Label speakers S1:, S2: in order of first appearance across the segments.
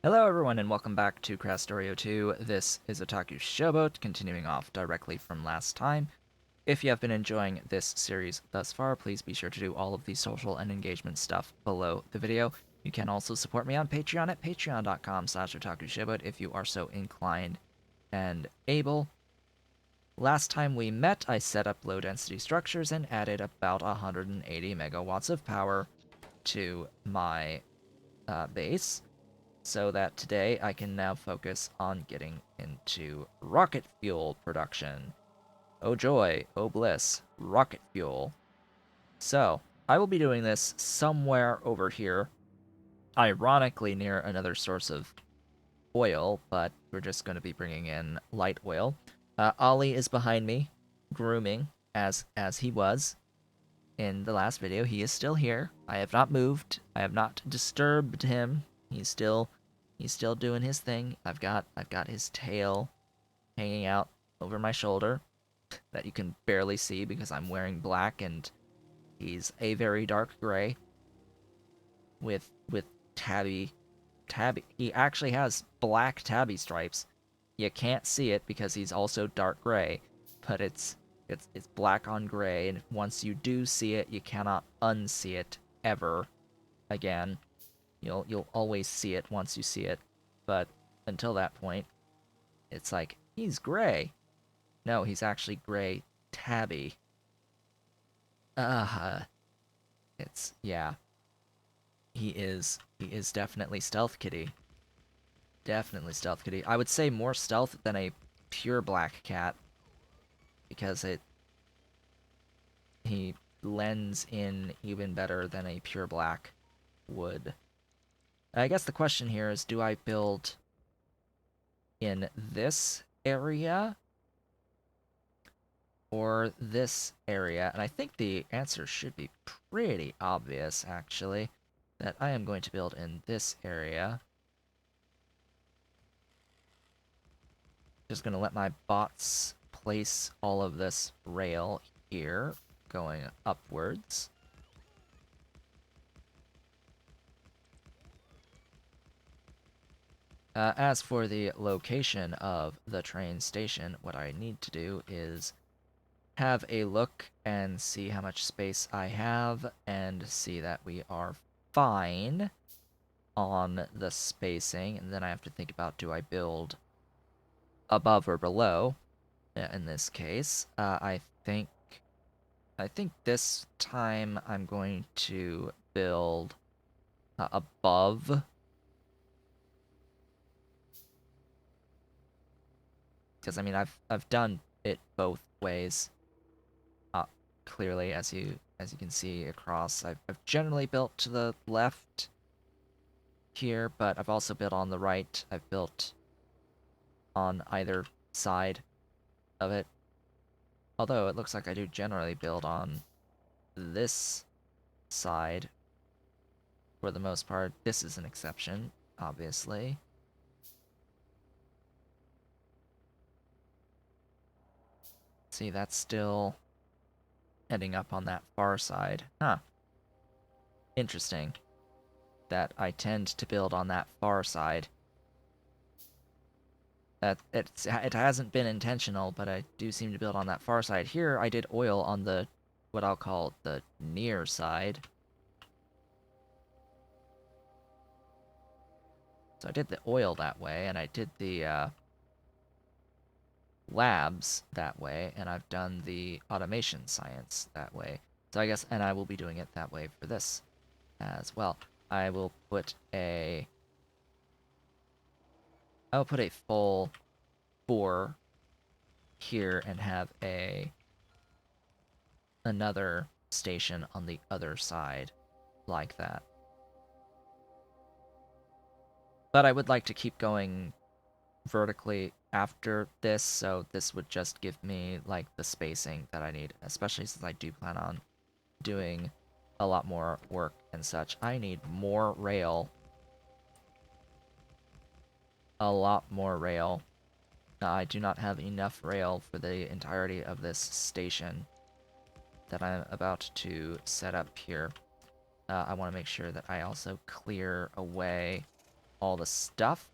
S1: Hello everyone and welcome back to Krastorio 2. This is Otaku Showboat, continuing off directly from last time. If you have been enjoying this series thus far, please be sure to do all of the social and engagement stuff below the video. You can also support me on Patreon at patreon.com/otakushowboat if you are so inclined and able. Last time we met, I set up low-density structures and added about 180 megawatts of power to my base, so that today I can now focus on getting into rocket fuel production. Oh joy, oh bliss, rocket fuel. So, I will be doing this somewhere over here, ironically near another source of oil, but we're just going to be bringing in light oil. Ollie is behind me, grooming, as he was in the last video. He is still here. I have not moved. I have not disturbed him. He's still doing his thing. I've got his tail hanging out over my shoulder that you can barely see because I'm wearing black and he's a very dark gray with tabby. He actually has black tabby stripes. You can't see it because he's also dark gray, but it's black on gray, and once you do see it, you cannot unsee it ever again. You'll always see it once you see it, but until that point, it's like he's gray. No, he's actually gray tabby. Uh, it's yeah. He is definitely stealth kitty. Definitely stealth kitty. I would say more stealth than a pure black cat because it he blends in even better than a pure black would. I guess the question here is, do I build in this area or this area? And I think the answer should be pretty obvious, actually, that I am going to build in this area. Just going to let my bots place all of this rail here, going upwards. As for the location of the train station, what I need to do is have a look and see how much space I have and see that we are fine on the spacing. And then I have to think about, do I build above or below? In this case, I think this time I'm going to build above, because I mean I've done it both ways. Clearly, as you can see across, I've generally built to the left here, but I've also built on the right. I've built on either side of it. Although it looks like I do generally build on this side for the most part. This is an exception, obviously. See, that's still ending up on that far side. Huh. Interesting that I tend to build on that far side. That it hasn't been intentional, but I do seem to build on that far side. Here, I did oil on the, what I'll call the near side. So I did the oil that way, and I did the labs that way, and I've done the automation science that way. So I guess, and I will be doing it that way for this as well. I will put I'll put a full 4 here and have another station on the other side like that. But I would like to keep going vertically after this, so this would just give me like the spacing that I need, especially since I do plan on doing a lot more work and such. I need more rail. A lot more rail. I do not have enough rail for the entirety of this station that I'm about to set up here. I want to make sure that I also clear away all the stuff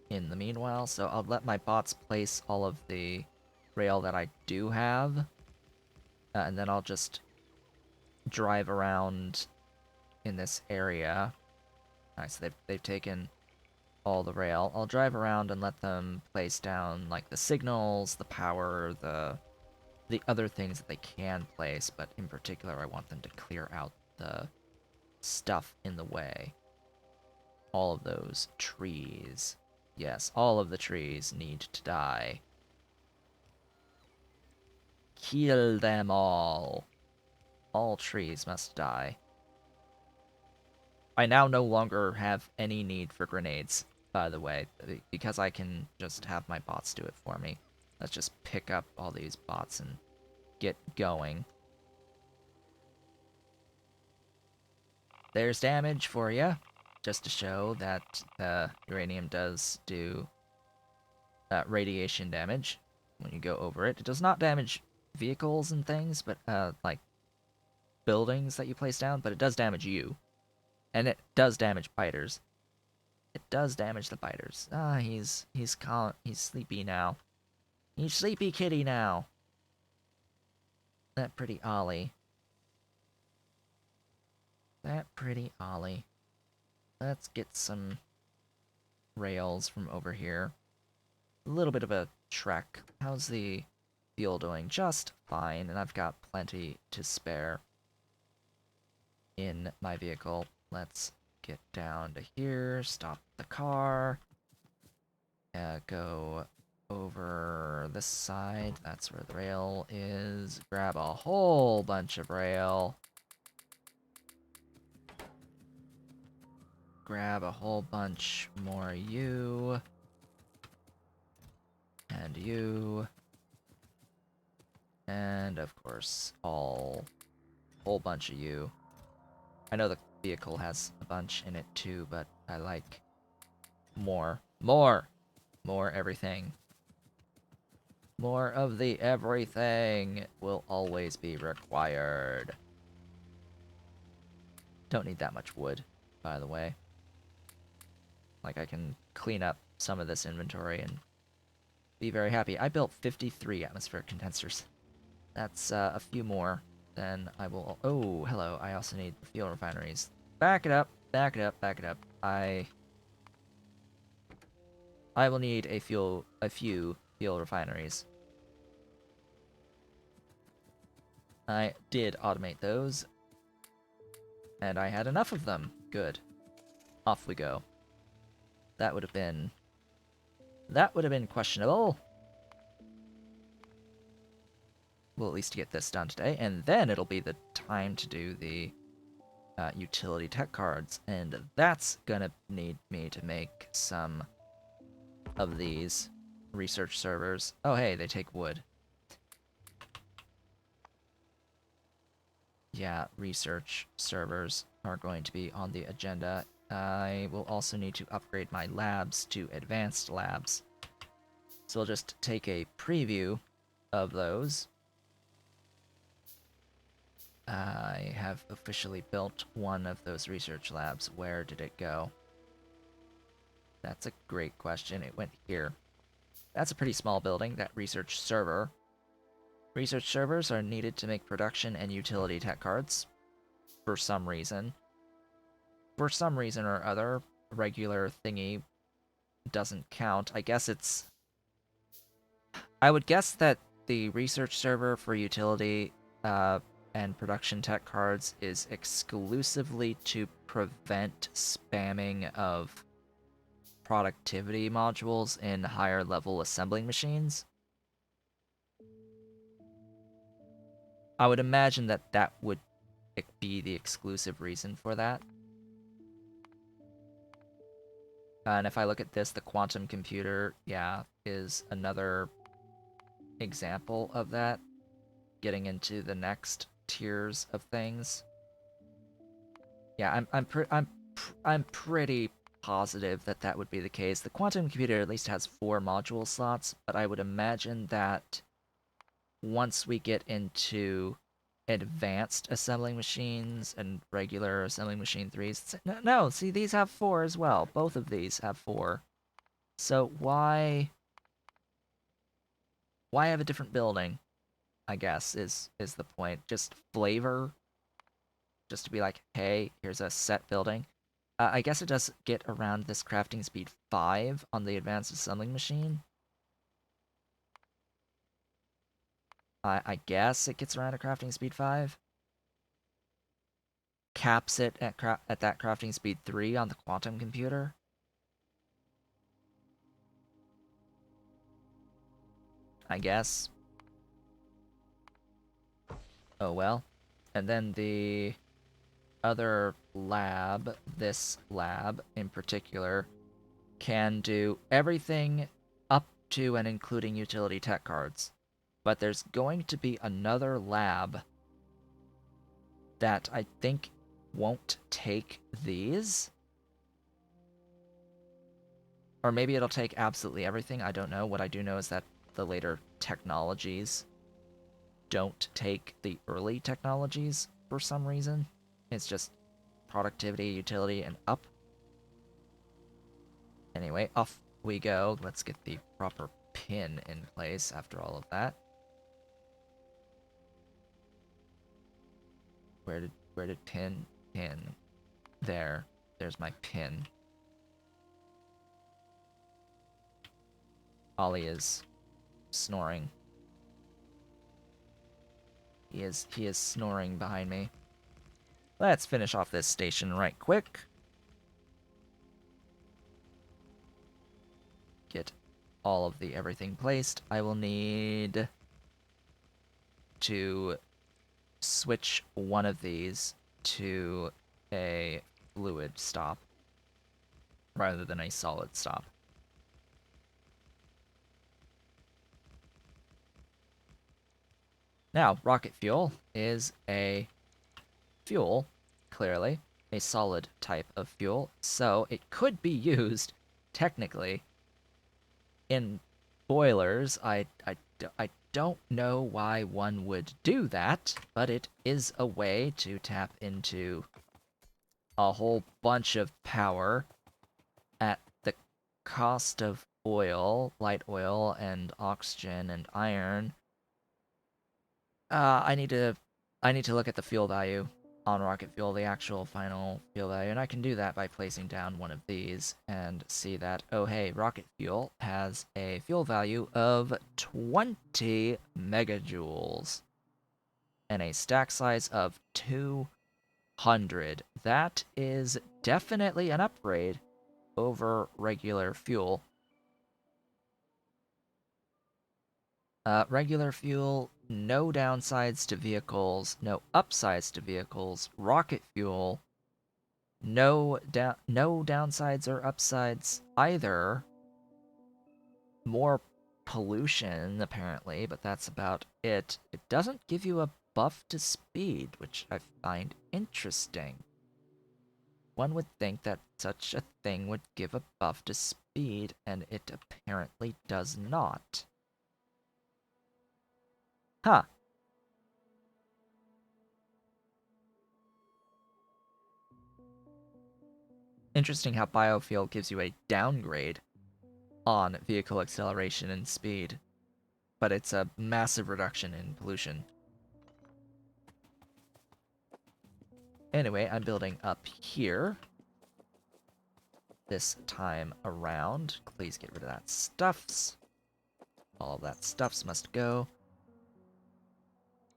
S1: in the meanwhile. So I'll let my bots place all of the rail that I do have. And then I'll just drive around in this area. Alright, so they've taken all the rail. I'll drive around and let them place down, like, the signals, the power, the other things that they can place, but in particular I want them to clear out the stuff in the way. All of those trees. Yes, all of the trees need to die. Kill them all. All trees must die. I now no longer have any need for grenades, by the way, because I can just have my bots do it for me. Let's just pick up all these bots and get going. There's damage for you, just to show that uranium does do radiation damage when you go over it. It does not damage vehicles and things, but like buildings that you place down, but it does damage you. And it does damage biters. It does damage the biters. Ah, he's sleepy now. He's sleepy kitty now. That pretty Ollie. That pretty Ollie. Let's get some rails from over here. A little bit of a trek. How's the fuel doing? Just fine, and I've got plenty to spare in my vehicle. Let's get down to here, stop the car, go over this side, that's where the rail is, grab a whole bunch of rail, grab a whole bunch more you, and you, and of course, whole bunch of you. I know the vehicle has a bunch in it too, but I like more everything. More of the everything will always be required. Don't need that much wood, by the way. Like, I can clean up some of this inventory and be very happy. I built 53 atmospheric condensers. That's a few more than I will... Oh, hello. I also need fuel refineries. Back it up. Back it up. Back it up. I will need a few fuel refineries. I did automate those, and I had enough of them. Good. Off we go. That would have been questionable. We'll at least get this done today, and then it'll be the time to do the utility tech cards, and that's gonna need me to make some of these research servers. Oh, hey, they take wood. Yeah, research servers are going to be on the agenda. I will also need to upgrade my labs to advanced labs. So I'll just take a preview of those. I have officially built one of those research labs. Where did it go? That's a great question. It went here. That's a pretty small building, that research server. Research servers are needed to make production and utility tech cards. For some reason. For some reason or other, regular thingy doesn't count. I guess it's... I would guess that the research server for utility and production tech cards is exclusively to prevent spamming of productivity modules in higher level assembling machines. I would imagine that that would be the exclusive reason for that. And if I look at this, the quantum computer, yeah, is another example of that. Getting into the next tiers of things. Yeah, I'm pretty positive that that would be the case. The quantum computer at least has 4 module slots, but I would imagine that once we get into advanced assembling machines and regular assembling machine 3s. No, see, these have 4 as well. Both of these have 4. So why have a different building? I guess is the point. Just flavor, just to be like, hey, here's a set building. I guess it does get around this crafting speed 5 on the advanced assembling machine. I guess it gets around a crafting speed 5. Caps it at that crafting speed 3 on the quantum computer. I guess. Oh well. And then the other lab, this lab in particular, can do everything up to and including utility tech cards. But there's going to be another lab that I think won't take these. Or maybe it'll take absolutely everything. I don't know. What I do know is that the later technologies don't take the early technologies for some reason. It's just productivity, utility, and up. Anyway, off we go. Let's get the proper pin in place after all of that. Where did pin? There's my pin. Ollie is snoring. He is snoring behind me. Let's finish off this station right quick. Get all of the everything placed. I will need to switch one of these to a fluid stop rather than a solid stop. Now, rocket fuel is a fuel, clearly, a solid type of fuel, so it could be used, technically, in boilers. I don't know why one would do that, but it is a way to tap into a whole bunch of power at the cost of oil, light oil, and oxygen and iron. I need to look at the fuel value on rocket fuel, the actual final fuel value, and I can do that by placing down one of these and see that, oh hey, rocket fuel has a fuel value of 20 megajoules and a stack size of 200. That is definitely an upgrade over regular fuel. Regular fuel, no downsides to vehicles, no upsides to vehicles. Rocket fuel, no downsides or upsides either. More pollution, apparently, but that's about it. It doesn't give you a buff to speed, which I find interesting. One would think that such a thing would give a buff to speed, and it apparently does not. Huh. Interesting how biofuel gives you a downgrade on vehicle acceleration and speed, but it's a massive reduction in pollution. Anyway, I'm building up here this time around. Please get rid of that stuffs. All of that stuffs must go.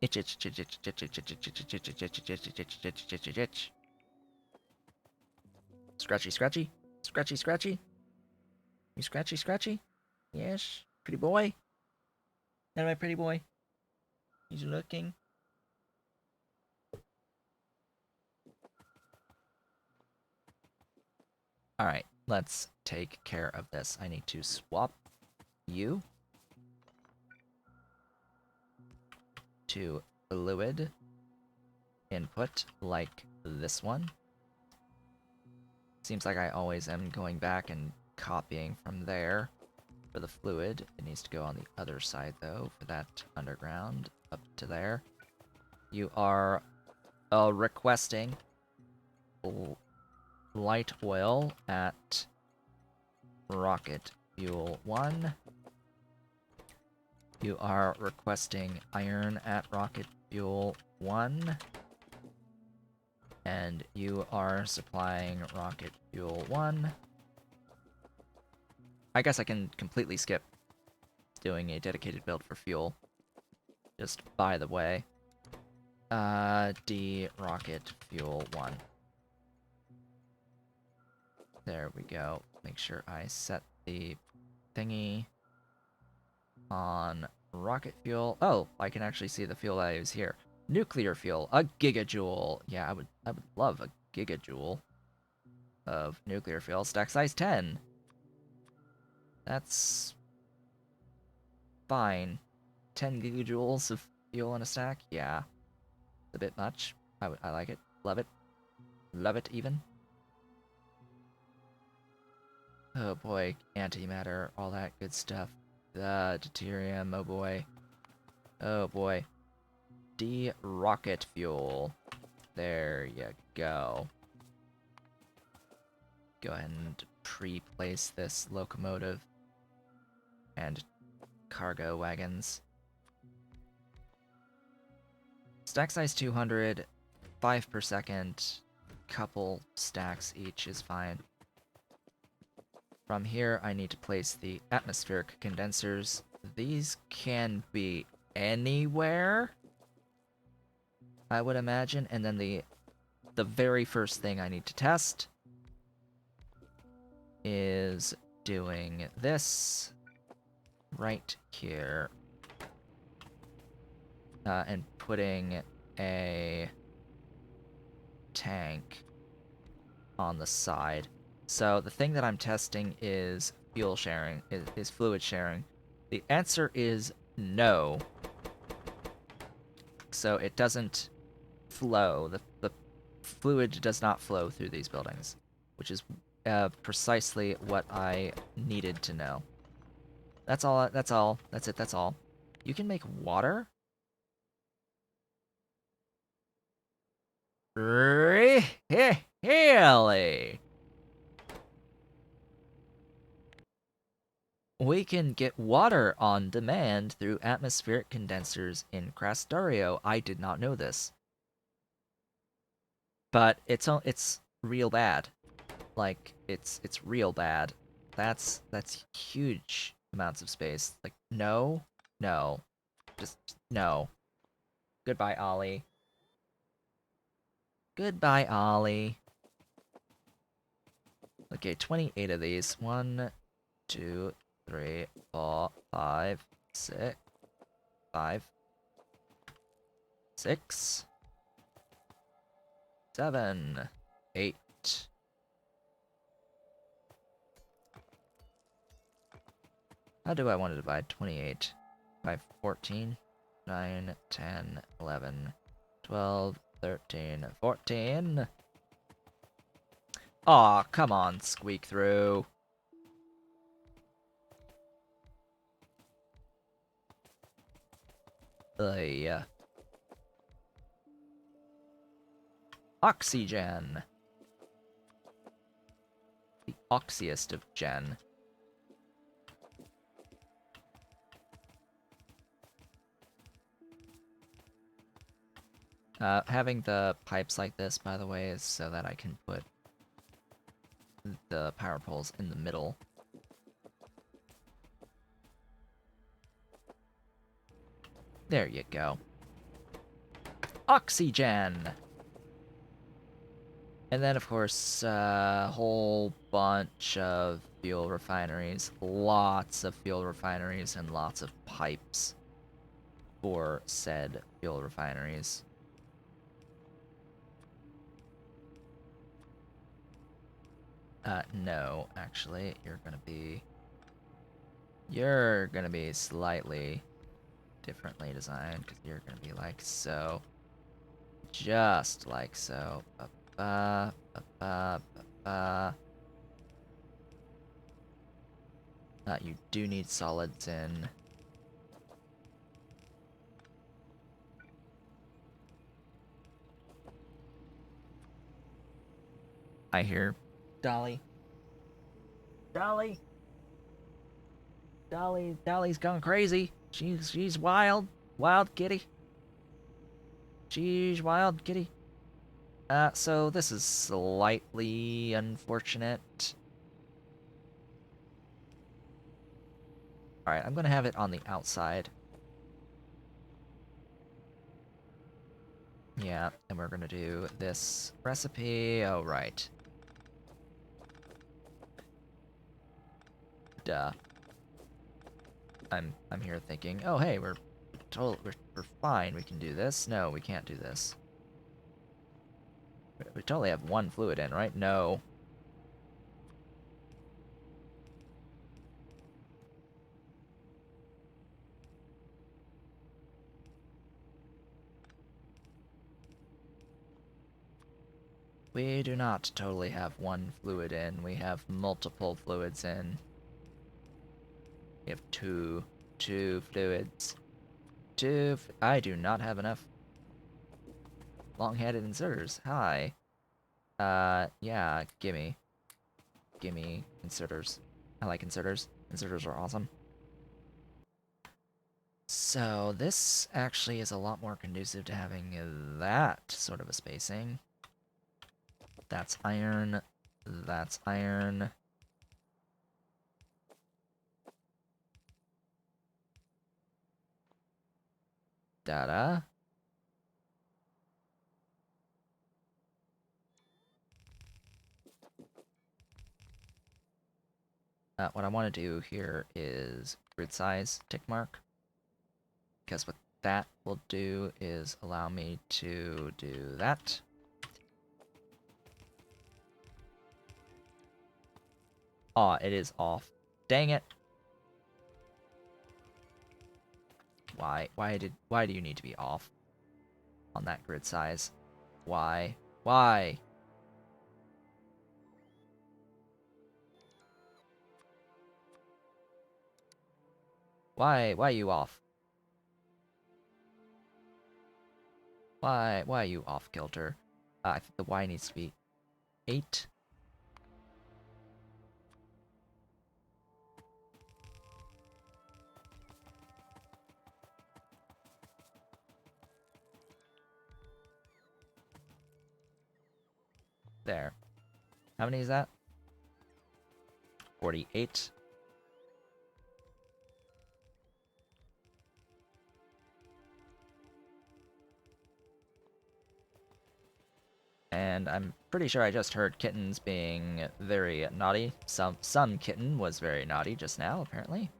S1: Itch, itch, itch, itch, itch, itch, itch, itch, itch, itch, itch, itch, itch, itch, itch, itch, itch, itch. Scratchy, scratchy, scratchy, scratchy. You scratchy, scratchy? Yes, pretty boy. That my pretty boy. He's looking. Alright, let's take care of this. I need to swap you to fluid input like this one. Seems like I always am going back and copying from there for the fluid. It needs to go on the other side though for that underground up to there. You are requesting light oil at rocket fuel 1. You are requesting iron at rocket fuel 1. And you are supplying rocket fuel 1. I guess I can completely skip doing a dedicated build for fuel. Just by the way. D rocket fuel 1. There we go. Make sure I set the thingy on rocket fuel. Oh, I can actually see the fuel I use here. Nuclear fuel, a gigajoule. Yeah, I would love a gigajoule of nuclear fuel. Stack size 10. That's fine. 10 gigajoules of fuel in a stack? Yeah. It's a bit much. I like it. Love it. Love it even. Oh boy, antimatter, all that good stuff. Deuterium, oh boy. Oh boy. D rocket fuel. There you go. Go ahead and pre-place this locomotive and cargo wagons. Stack size 200, 5 per second, couple stacks each is fine. From here, I need to place the atmospheric condensers. These can be anywhere, I would imagine. And then the very first thing I need to test is doing this right here. And putting a tank on the side. So the thing that I'm testing is fuel sharing, is fluid sharing. The answer is no. So it doesn't flow. The fluid does not flow through these buildings, which is precisely what I needed to know. That's all. That's all. That's it. That's all. You can make water? Really? We can get water on demand through atmospheric condensers in Krastorio. I did not know this. But it's real bad. Like it's real bad. That's huge amounts of space. Like no. Just no. Goodbye, Ollie. Goodbye, Ollie. Okay, 28 of these. 1, 2, 3, 4, 5, 6, 5, 6, 7, 8. How do I want to divide 28 by 14? 9, 10, 11, 12, 13, 14. Aw, come on, squeak through. Oxygen. The oxiest of gen. Having the pipes like this, by the way, is so that I can put the power poles in the middle. There you go. Oxygen! And then, of course, a whole bunch of fuel refineries. Lots of fuel refineries and lots of pipes for said fuel refineries. No, actually, you're gonna be slightly differently designed, because you're gonna be like so. Just like so. You do need solids in. I hear Dolly. Dolly. Dolly's gone crazy. She's wild. Wild kitty. She's wild kitty. So this is slightly unfortunate. Alright, I'm gonna have it on the outside. Yeah, and we're gonna do this recipe. Oh, right. Duh. I'm here thinking, oh hey, we're fine. We can do this. No, we can't do this. We totally have one fluid in, right? No. We do not totally have one fluid in. We have multiple fluids in. We have two fluids. I do not have enough long-headed inserters. Hi. Yeah, gimme inserters. I like inserters. Inserters are awesome. So this actually is a lot more conducive to having that sort of a spacing. That's iron. That's iron. Data. What I want to do here is grid size tick mark. Because what that will do is allow me to do that. Aw, it is off. Dang it. Why do you need to be off on that grid size? Why? Why? Why are you off? Why are you off kilter? I think the Y needs to be 8. There. How many is that? 48. And I'm pretty sure I just heard kittens being very naughty. Some kitten was very naughty just now, apparently.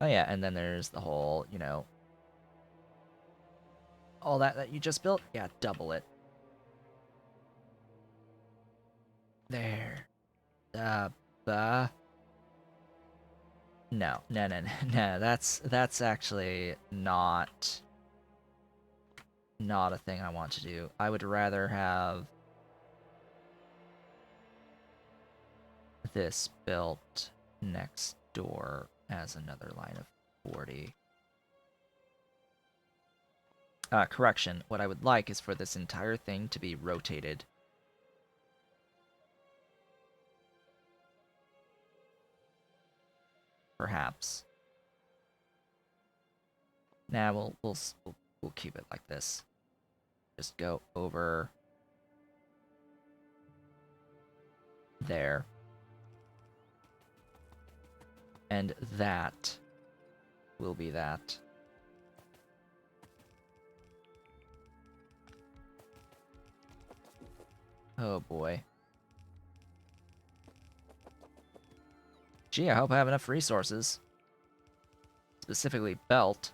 S1: Oh yeah, and then there's the whole, you know, all that you just built. Yeah, double it. There. Uh, no, no. That's actually not a thing I want to do. I would rather have this built next door as another line of 40. Correction, what I would like is for this entire thing to be rotated. Perhaps. Nah, we'll keep it like this. Just go over there. And that will be that. Oh boy. Gee, I hope I have enough resources. Specifically belt.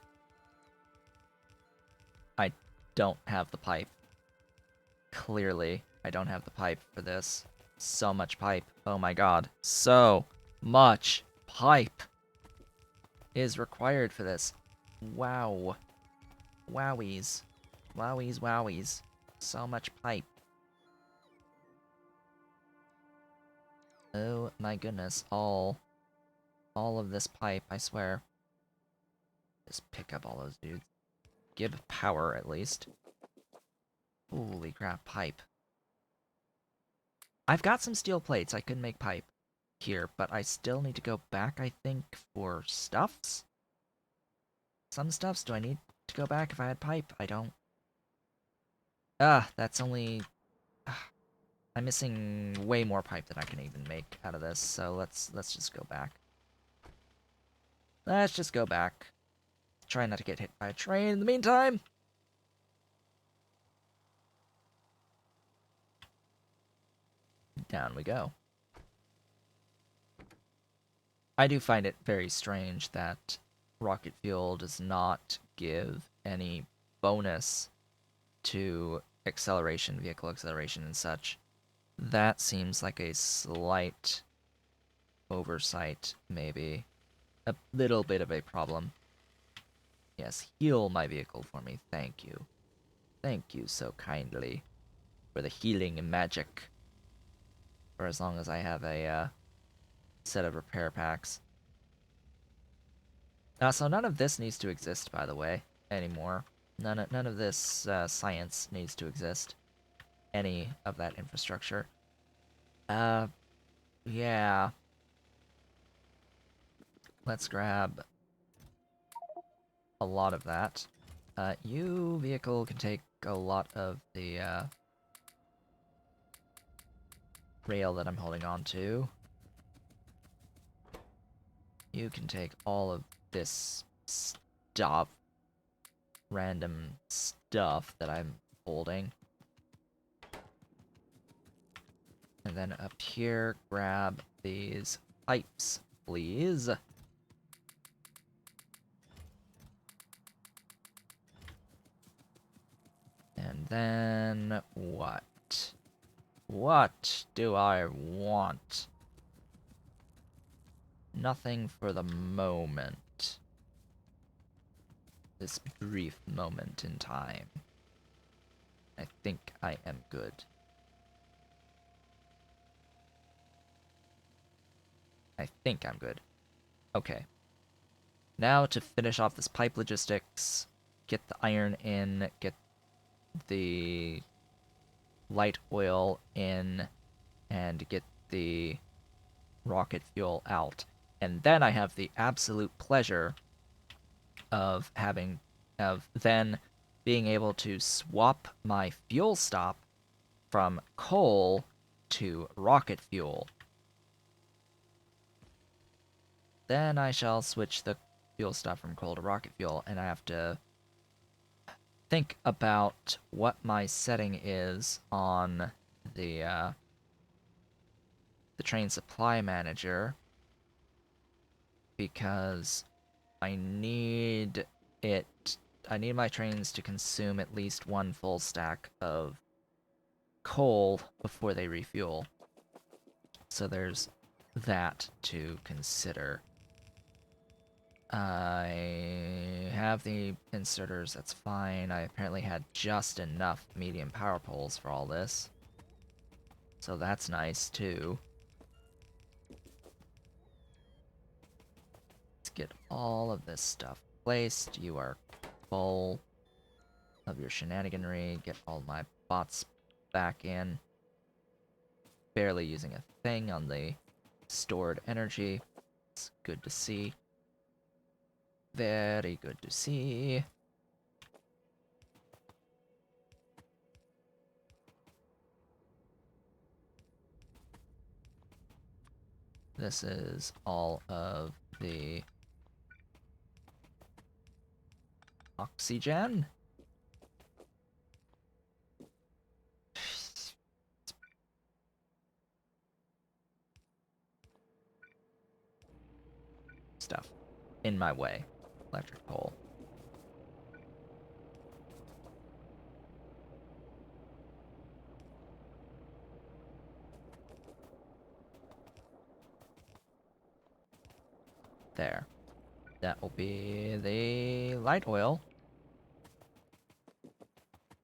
S1: I don't have the pipe. Clearly, I don't have the pipe for this. So much pipe. Oh my god. So much pipe is required for this. Wow. Wowies. Wowies. So much pipe. Oh my goodness. All of this pipe, I swear. Just pick up all those dudes. Give power, at least. Holy crap, pipe. I've got some steel plates. I could make pipe here, but I still need to go back, I think, for stuffs? Some stuffs? Do I need to go back if I had pipe? I don't. That's only... I'm missing way more pipe than I can even make out of this, so let's just go back. Let's just go back. Try not to get hit by a train in the meantime. Down we go. I do find it very strange that rocket fuel does not give any bonus to acceleration, vehicle acceleration and such. That seems like a slight oversight, maybe. A little bit of a problem. Yes, heal my vehicle for me, thank you. Thank you so kindly for the healing magic. For as long as I have a set of repair packs. So none of this needs to exist, by the way, anymore. None of this science needs to exist. Any of that infrastructure. Yeah. Let's grab a lot of that. You, vehicle, can take a lot of the rail that I'm holding on to. You can take all of this stuff. Random stuff that I'm holding. And then up here, grab these pipes, please. And then what? What do I want? Nothing for the moment. This brief moment in time. I think I am good. I think I'm good. Okay. Now to finish off this pipe logistics, get the iron in, get the light oil in, and get the rocket fuel out. And then I have the absolute pleasure of then being able to swap my fuel stop from coal to rocket fuel. Then I shall switch the fuel stop from coal to rocket fuel, and I have to think about what my setting is on the train supply manager, because I need my trains to consume at least one full stack of coal before they refuel. So there's that to consider. I have the inserters, that's fine. I apparently had just enough medium power poles for all this. So that's nice, too. Let's get all of this stuff placed. You are full of your shenaniganry. Get all my bots back in. Barely using a thing on the stored energy. It's good to see. Very good to see. This is all of the oxygen. Stuff in my way. Electric pole. There. That will be the light oil.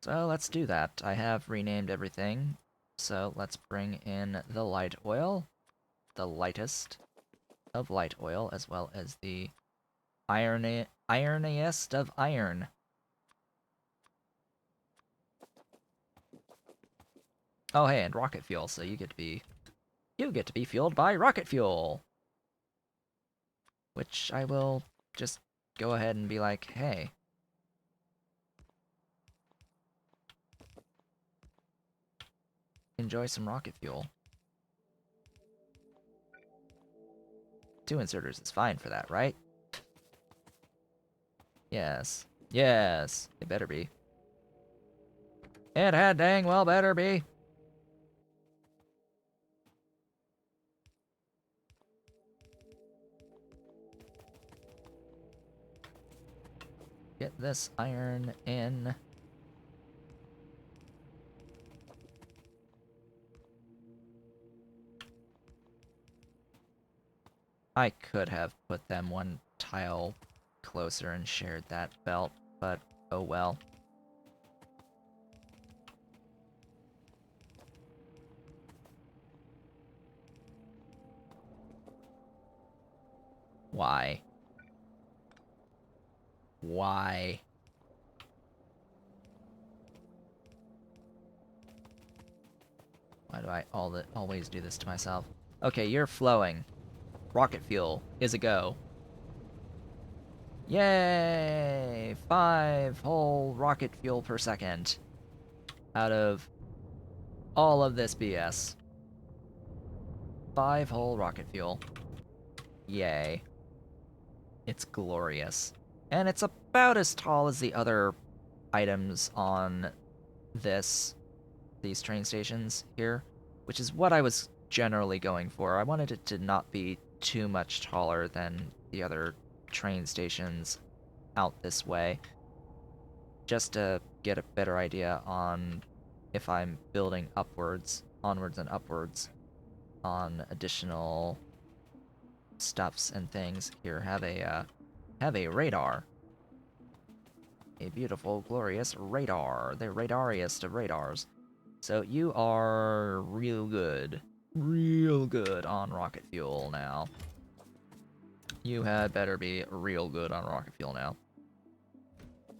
S1: So let's do that. I have renamed everything. So let's bring in the light oil. The lightest of light oil, as well as the ironiest of iron. Oh, hey, and rocket fuel, so you get to be fueled by rocket fuel. Which I will just go ahead and be like, hey, enjoy some rocket fuel. 2 inserters is fine for that, right? Yes. Yes. It better be. It had dang well better be. Get this iron in. I could have put them one tile closer and shared that belt, but oh well. Why? Why? Why do I always do this to myself? Okay, you're flowing. Rocket fuel is a go. Yay! 5 whole rocket fuel per second out of all of this BS. 5 whole rocket fuel. Yay. It's glorious. And it's about as tall as the other items on these train stations here, which is what I was generally going for. I wanted it to not be too much taller than the other train stations out this way, just to get a better idea on if I'm building onwards and upwards on additional stuffs and things. Here, have a radar. A beautiful, glorious radar. The radariest of radars. So you are real good on rocket fuel now. You had better be real good on rocket fuel now.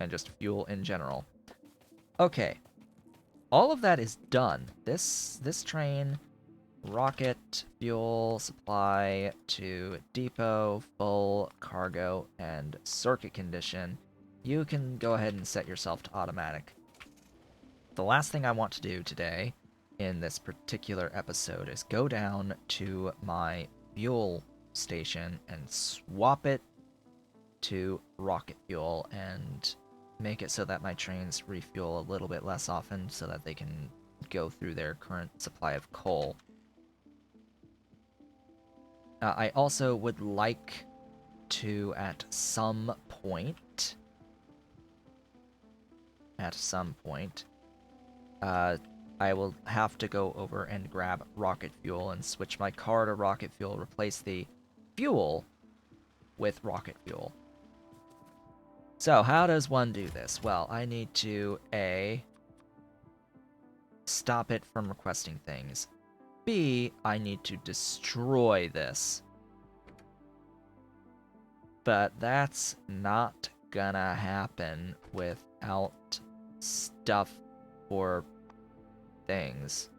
S1: And just fuel in general. Okay. All of that is done. This train, rocket fuel supply to depot, full cargo, and circuit condition. You can go ahead and set yourself to automatic. The last thing I want to do today in this particular episode is go down to my fuel station and swap it to rocket fuel and make it so that my trains refuel a little bit less often so that they can go through their current supply of coal. I also would like to, at some point, I will have to go over and grab rocket fuel and switch my car to rocket fuel, replace the fuel with rocket fuel. So, how does one do this? Well, I need to, A, stop it from requesting things. B, I need to destroy this. But that's not gonna happen without stuff or things.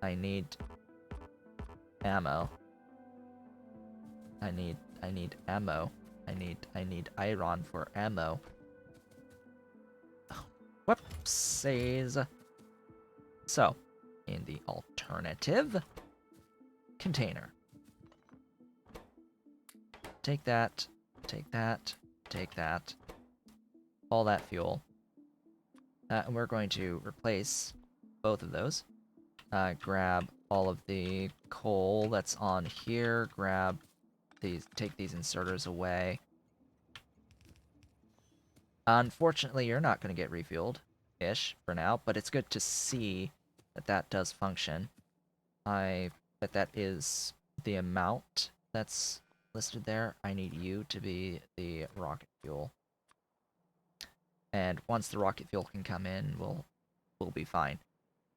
S1: I need ammo. I need ammo. I need iron for ammo. Whoopsies. So, in the alternative, container. Take that, take that, take that. All that fuel. And we're going to replace both of those. Grab all of the coal that's on here. Take these inserters away. Unfortunately, you're not going to get refueled-ish for now, but it's good to see that that does function. That is the amount that's listed there. I need you to be the rocket fuel. And once the rocket fuel can come in, we'll be fine.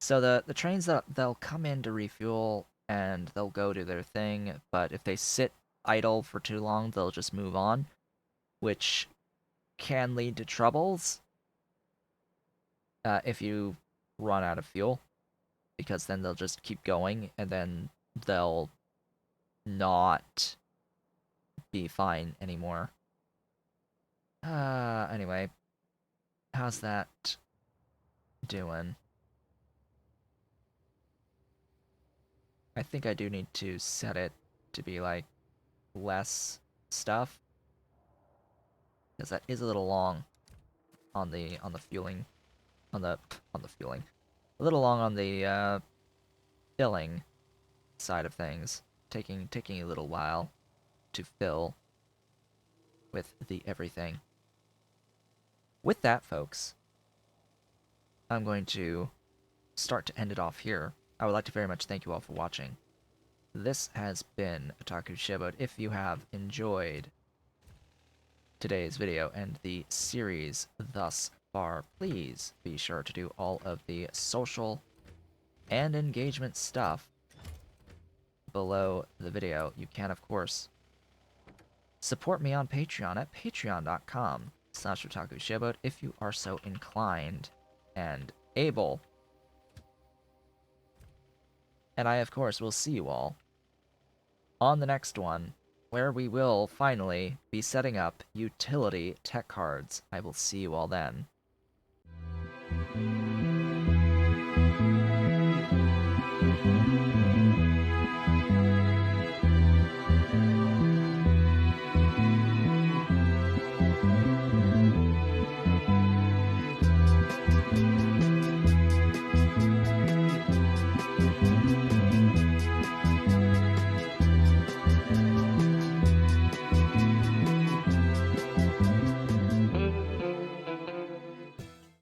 S1: So the trains they'll come in to refuel and they'll go do their thing, but if they sit idle for too long, they'll just move on, which can lead to troubles if you run out of fuel. because then they'll just keep going and then they'll not be fine anymore. Anyway, how's that doing? I think I do need to set it to be like less stuff because that is a little long on the fueling on the fueling. A little long on the filling side of things, taking a little while to fill with the everything. With that, folks, I'm going to start to end it off here. I would like to very much thank you all for watching. This has been Otaku Showboat. If you have enjoyed today's video and the series thus far, please be sure to do all of the social and engagement stuff below the video. You can, of course, support me on Patreon at patreon.com/otakushowboat if you are so inclined and able. And I, of course, will see you all on the next one, where we will finally be setting up utility tech cards. I will see you all then.